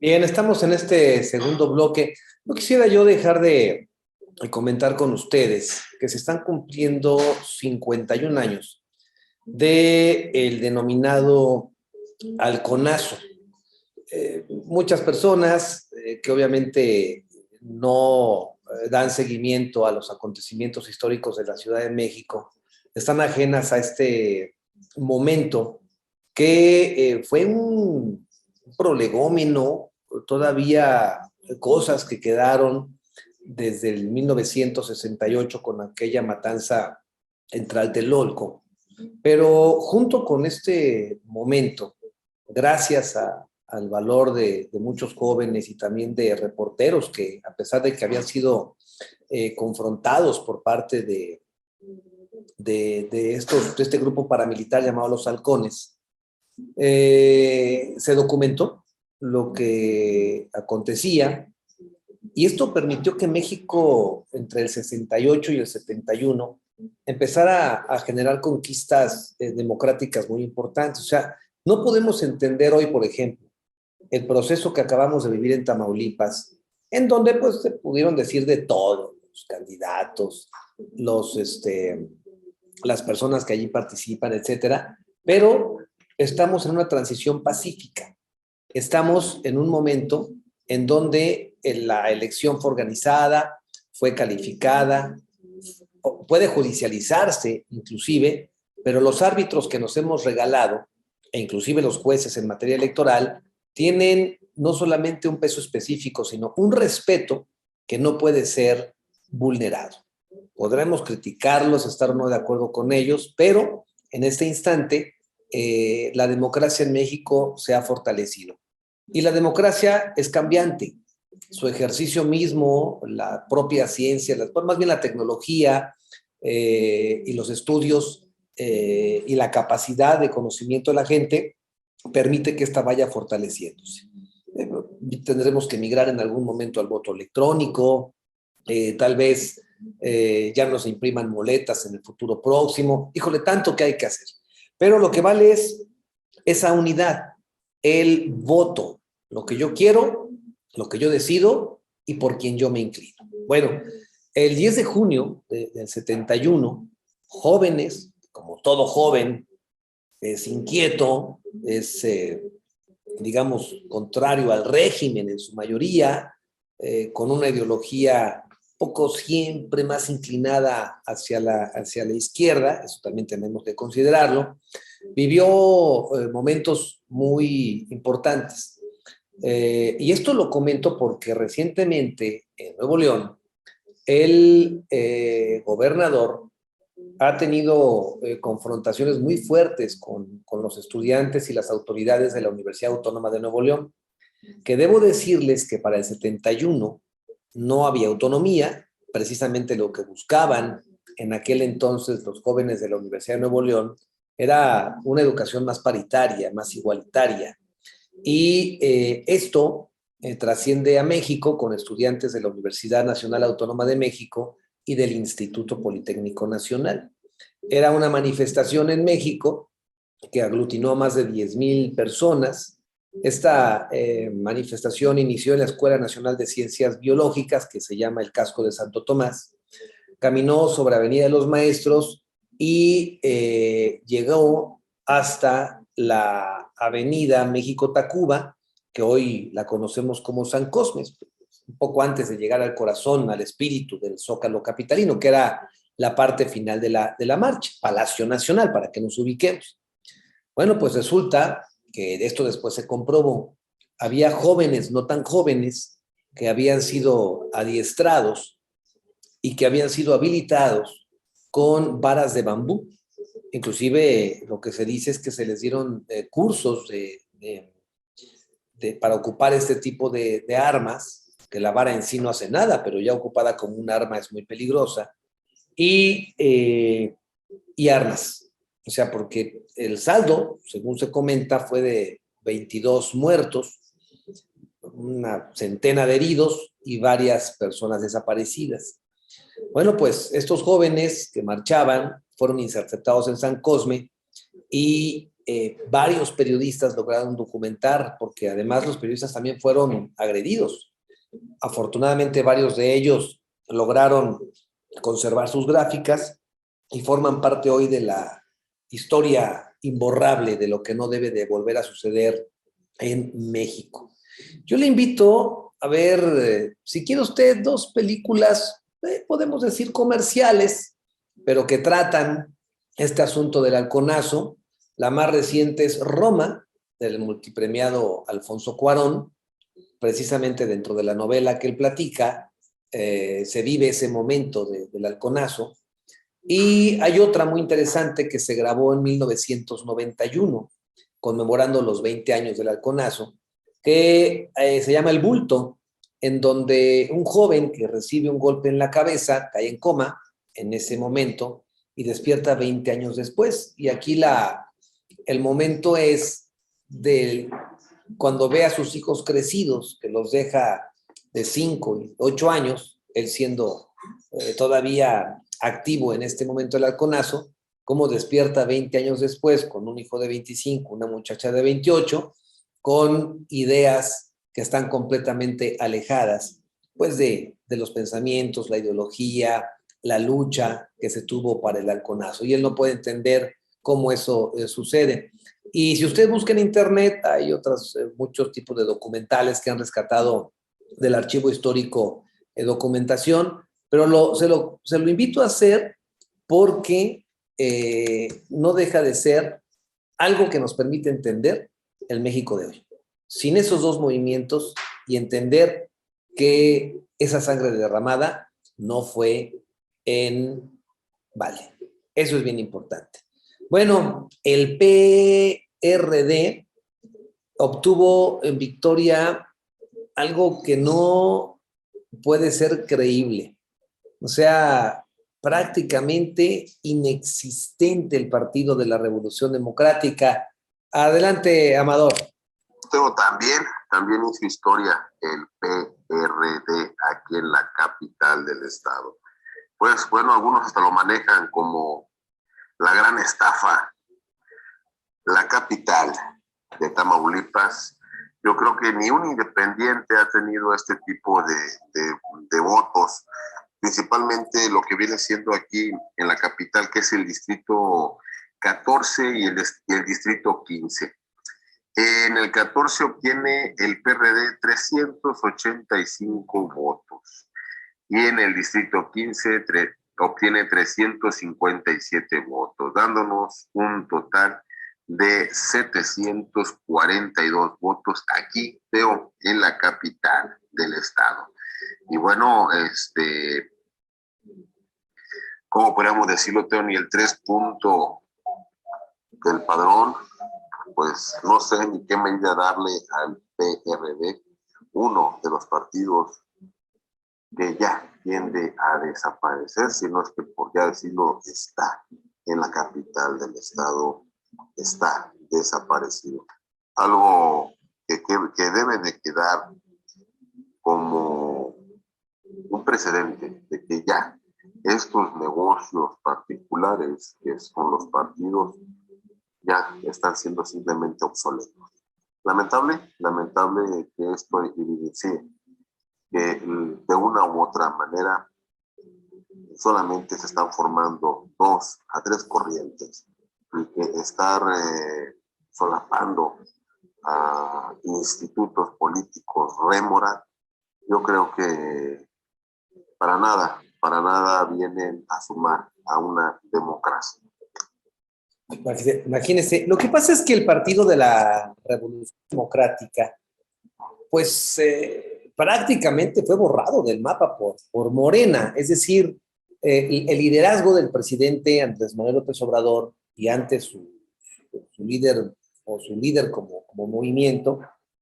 Bien, estamos en este segundo bloque. No quisiera yo dejar de comentar con ustedes que se están cumpliendo 51 años del denominado halconazo. Muchas personas que obviamente no dan seguimiento a los acontecimientos históricos de la Ciudad de México están ajenas a este momento que fue un prolegómeno, todavía cosas que quedaron desde el 1968 con aquella matanza en Tlatelolco. Pero junto con este momento, gracias al valor de muchos jóvenes y también de reporteros que, a pesar de que habían sido confrontados por parte de este grupo paramilitar llamado Los Halcones, se documentó lo que acontecía, y esto permitió que México, entre el 68 y el 71, empezara a generar conquistas democráticas muy importantes. O sea, no podemos entender hoy, por ejemplo, el proceso que acabamos de vivir en Tamaulipas, en donde pues se pudieron decir de todo, los candidatos, las personas que allí participan, etcétera, pero estamos en una transición pacífica. Estamos en un momento en donde la elección fue organizada, fue calificada, puede judicializarse inclusive, pero los árbitros que nos hemos regalado, e inclusive los jueces en materia electoral, tienen no solamente un peso específico, sino un respeto que no puede ser vulnerado. Podremos criticarlos, estar o no de acuerdo con ellos, pero en este instante la democracia en México se ha fortalecido. Y la democracia es cambiante. Su ejercicio mismo, la propia ciencia, más bien la tecnología y los estudios y la capacidad de conocimiento de la gente permite que esta vaya fortaleciéndose. Tendremos que migrar en algún momento al voto electrónico, tal vez ya no se impriman boletas en el futuro próximo. Híjole, tanto que hay que hacer. Pero lo que vale es esa unidad, el voto, lo que yo quiero, lo que yo decido y por quien yo me inclino. Bueno, el 10 de junio del 71, jóvenes, como todo joven, es inquieto, es, digamos, contrario al régimen en su mayoría, con una ideología poco siempre más inclinada hacia la izquierda, eso también tenemos que considerarlo, vivió momentos muy importantes. Y esto lo comento porque recientemente en Nuevo León, el gobernador ha tenido confrontaciones muy fuertes con los estudiantes y las autoridades de la Universidad Autónoma de Nuevo León, que debo decirles que para el 71 no había autonomía, precisamente lo que buscaban en aquel entonces los jóvenes de la Universidad de Nuevo León era una educación más paritaria, más igualitaria. Y esto trasciende a México con estudiantes de la Universidad Nacional Autónoma de México y del Instituto Politécnico Nacional. Era una manifestación en México que aglutinó a más de 10,000 personas. Esta manifestación inició en la Escuela Nacional de Ciencias Biológicas, que se llama el Casco de Santo Tomás, caminó sobre Avenida de los Maestros y llegó hasta la Avenida México-Tacuba, que hoy la conocemos como San Cosmes, un poco antes de llegar al corazón, al espíritu del Zócalo capitalino, que era la parte final de la marcha, Palacio Nacional, para que nos ubiquemos. Bueno, pues resulta que esto después se comprobó. Había jóvenes, no tan jóvenes, que habían sido adiestrados y que habían sido habilitados con varas de bambú. Inclusive lo que se dice es que se les dieron cursos para ocupar este tipo de armas, que la vara en sí no hace nada, pero ya ocupada como un arma es muy peligrosa, y armas. O sea, porque el saldo, según se comenta, fue de 22 muertos, una centena de heridos y varias personas desaparecidas. Bueno, pues estos jóvenes que marchaban fueron interceptados en San Cosme y varios periodistas lograron documentar, porque además los periodistas también fueron agredidos. Afortunadamente varios de ellos lograron conservar sus gráficas y forman parte hoy de la historia imborrable de lo que no debe de volver a suceder en México. Yo le invito a ver, si quiere usted, dos películas, podemos decir comerciales, pero que tratan este asunto del halconazo. La más reciente es Roma, del multipremiado Alfonso Cuarón. Precisamente dentro de la novela que él platica, se vive ese momento del halconazo. Y hay otra muy interesante que se grabó en 1991, conmemorando los 20 años del halconazo, que se llama El Bulto, en donde un joven que recibe un golpe en la cabeza cae en coma en ese momento y despierta 20 años después. Y aquí el momento es cuando ve a sus hijos crecidos, que los deja de 5 y 8 años, él siendo todavía activo en este momento del halconazo, cómo despierta 20 años después con un hijo de 25, una muchacha de 28, con ideas que están completamente alejadas pues de los pensamientos, la ideología, la lucha que se tuvo para el halconazo. Y él no puede entender cómo eso sucede. Y si usted busca en internet, hay muchos tipos de documentales que han rescatado del archivo histórico documentación, pero se lo invito a hacer porque no deja de ser algo que nos permite entender el México de hoy. Sin esos dos movimientos y entender que esa sangre derramada no fue en vale. Eso es bien importante. Bueno, el PRD obtuvo en Victoria algo que no puede ser creíble. O sea, prácticamente inexistente el Partido de la Revolución Democrática. Adelante, Amador. Pero también hizo historia el PRD aquí en la capital del estado. Pues bueno, algunos hasta lo manejan como la gran estafa. La capital de Tamaulipas, yo creo que ni un independiente ha tenido este tipo de votos, principalmente lo que viene siendo aquí en la capital, que es el distrito 14 y el distrito 15. En el 14 obtiene el PRD 385 votos y en el distrito 15 obtiene 357 votos, dándonos un total de 742 votos aquí, veo, en la capital del estado. Y bueno, ¿cómo podríamos decirlo, Teo? Ni el 3 punto del padrón, pues no sé ni qué medida darle al PRD, uno de los partidos que ya tiende a desaparecer, si no es que por ya decirlo, está en la capital del estado, está desaparecido. Algo que debe de quedar como un precedente de que ya estos negocios particulares que son los partidos ya están siendo simplemente obsoletos. Lamentable que esto evidencie que de una u otra manera solamente se están formando 2 a 3 corrientes y que estar solapando a institutos políticos rémora, yo creo que para nada vienen a sumar a una democracia. Imagínense, lo que pasa es que el Partido de la Revolución Democrática, pues prácticamente fue borrado del mapa por Morena, es decir, el liderazgo del presidente Andrés Manuel López Obrador y antes su líder o su líder como movimiento,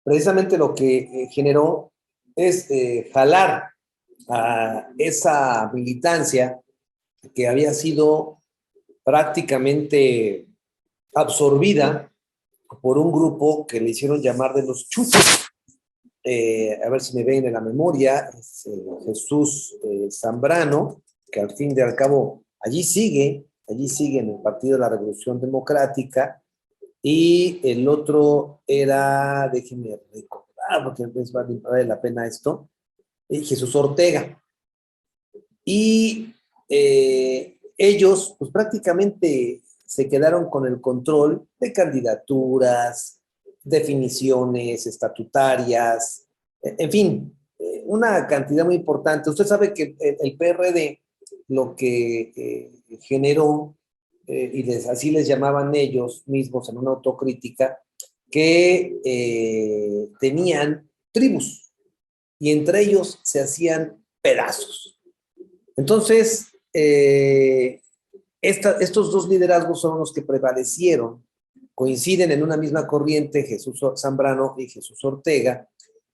precisamente lo que generó es jalar a esa militancia que había sido prácticamente absorbida por un grupo que le hicieron llamar de los chuchos. A ver si me ven en la memoria, es Jesús Zambrano, que al fin y al cabo allí sigue en el Partido de la Revolución Democrática, y el otro era, déjenme recordar, porque les vale la pena esto, Jesús Ortega. Y ellos, pues prácticamente se quedaron con el control de candidaturas, definiciones estatutarias, en fin, una cantidad muy importante. Usted sabe que el PRD lo que generó, así les llamaban ellos mismos en una autocrítica, que tenían tribus y entre ellos se hacían pedazos. Entonces, estos dos liderazgos son los que prevalecieron, coinciden en una misma corriente, Jesús Zambrano y Jesús Ortega,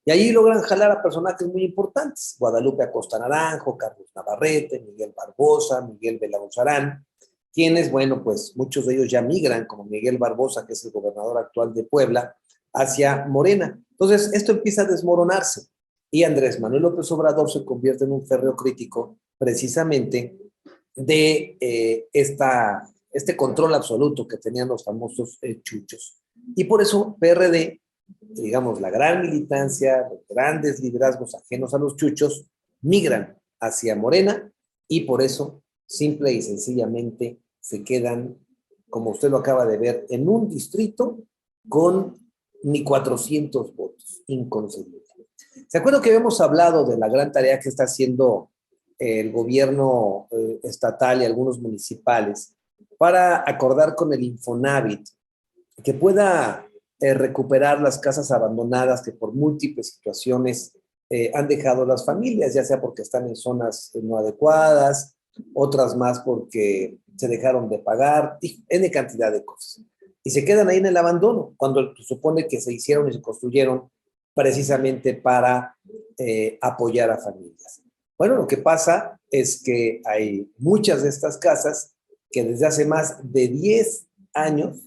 y ahí logran jalar a personajes muy importantes, Guadalupe Acosta Naranjo, Carlos Navarrete, Miguel Barbosa, Miguel Belauzarán, quienes, bueno, pues muchos de ellos ya migran, como Miguel Barbosa, que es el gobernador actual de Puebla, hacia Morena. Entonces, esto empieza a desmoronarse y Andrés Manuel López Obrador se convierte en un férreo crítico precisamente de este control absoluto que tenían los famosos chuchos. Y por eso PRD, digamos, la gran militancia, los grandes liderazgos ajenos a los chuchos, migran hacia Morena y por eso, simple y sencillamente, se quedan, como usted lo acaba de ver, en un distrito con ni 400 votos, inconcebible. ¿Se acuerdan que habíamos hablado de la gran tarea que está haciendo el gobierno estatal y algunos municipales para acordar con el Infonavit que pueda recuperar las casas abandonadas que por múltiples situaciones han dejado las familias, ya sea porque están en zonas no adecuadas, otras más porque se dejaron de pagar, y N cantidad de cosas. Y se quedan ahí en el abandono, cuando se supone que se hicieron y se construyeron precisamente para apoyar a familias. Bueno, lo que pasa es que hay muchas de estas casas que desde hace más de 10 años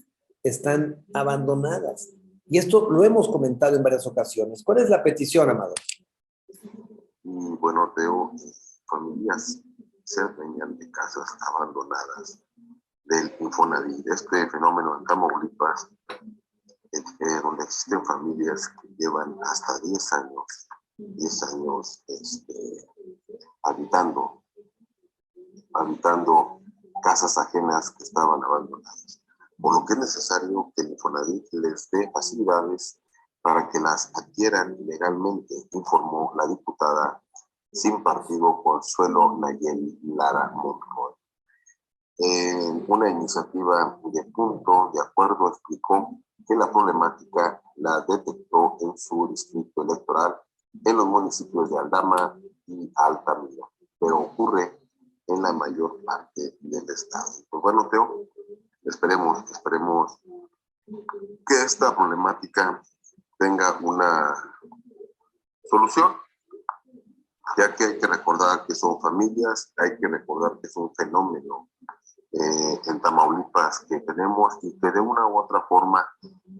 están abandonadas. Y esto lo hemos comentado en varias ocasiones. ¿Cuál es la petición, Amador? Y bueno, Teo, familias se adueñan de casas abandonadas del Infonavit. Este fenómeno en Tamaulipas, donde existen familias que llevan hasta 10 años habitando casas ajenas que estaban abandonadas. Por lo que es necesario que el Infonavit les dé facilidades para que las adquieran legalmente, informó la diputada sin partido Consuelo Nayeli Lara Monroy. En una iniciativa de punto de acuerdo explicó que la problemática la detectó en su distrito electoral en los municipios de Aldama y Altamira, pero ocurre en la mayor parte del estado. Pues bueno, Teo, esperemos que esta problemática tenga una solución, ya que hay que recordar que son familias, hay que recordar que es un fenómeno en Tamaulipas que tenemos y que de una u otra forma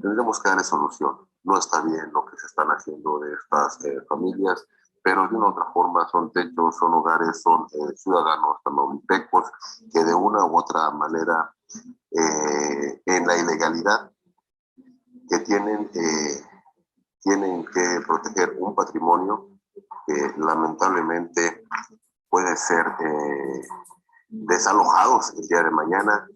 tendremos que darle solución. No está bien lo que se están haciendo de estas familias, pero de una u otra forma son techos, son hogares, son ciudadanos tamaulipecos que de una u otra manera en la ilegalidad que tienen que proteger un patrimonio que lamentablemente puede ser desalojados el día de mañana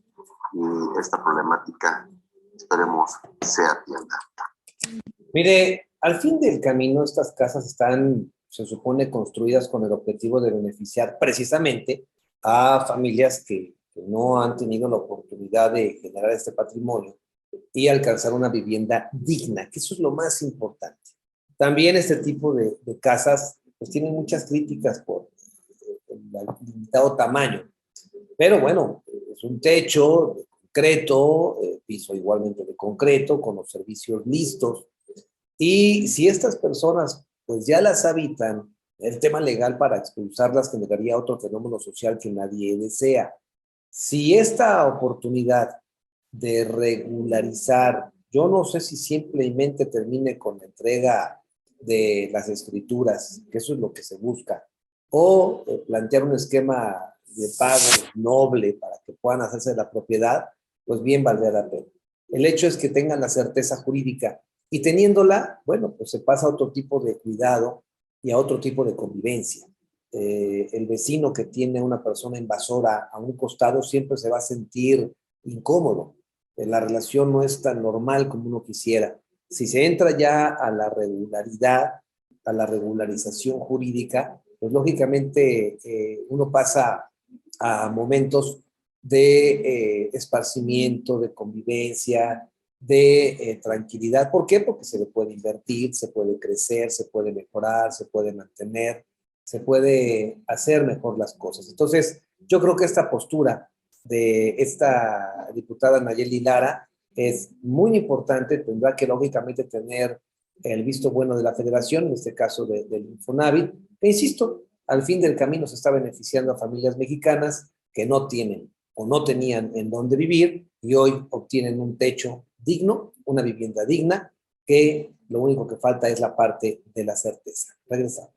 y esta problemática esperemos se atienda. Mire, al fin del camino estas casas están, se supone, construidas con el objetivo de beneficiar precisamente a familias que no han tenido la oportunidad de generar este patrimonio y alcanzar una vivienda digna, que eso es lo más importante. También este tipo de casas pues tienen muchas críticas por el limitado tamaño, pero bueno, es un techo de concreto, piso igualmente de concreto, con los servicios listos, y si estas personas pues ya las habitan, el tema legal para expulsarlas generaría otro fenómeno social que nadie desea. Si esta oportunidad de regularizar, yo no sé si simplemente termine con la entrega de las escrituras, que eso es lo que se busca, o plantear un esquema de pago noble para que puedan hacerse de la propiedad, pues bien valdría la pena. El hecho es que tengan la certeza jurídica y teniéndola, bueno, pues se pasa a otro tipo de cuidado y a otro tipo de convivencia. El vecino que tiene una persona invasora a un costado siempre se va a sentir incómodo. La relación no es tan normal como uno quisiera. Si se entra ya a la regularidad, a la regularización jurídica, pues lógicamente uno pasa a momentos de esparcimiento, de convivencia, de tranquilidad. ¿Por qué? Porque se le puede invertir, se puede crecer, se puede mejorar, se puede mantener, se puede hacer mejor las cosas. Entonces, yo creo que esta postura de esta diputada Nayeli Lara es muy importante, tendrá que lógicamente tener el visto bueno de la federación, en este caso del Infonavit, e insisto, al fin del camino se está beneficiando a familias mexicanas que no tienen o no tenían en dónde vivir y hoy obtienen un techo digno, una vivienda digna, que lo único que falta es la parte de la certeza. Regresamos.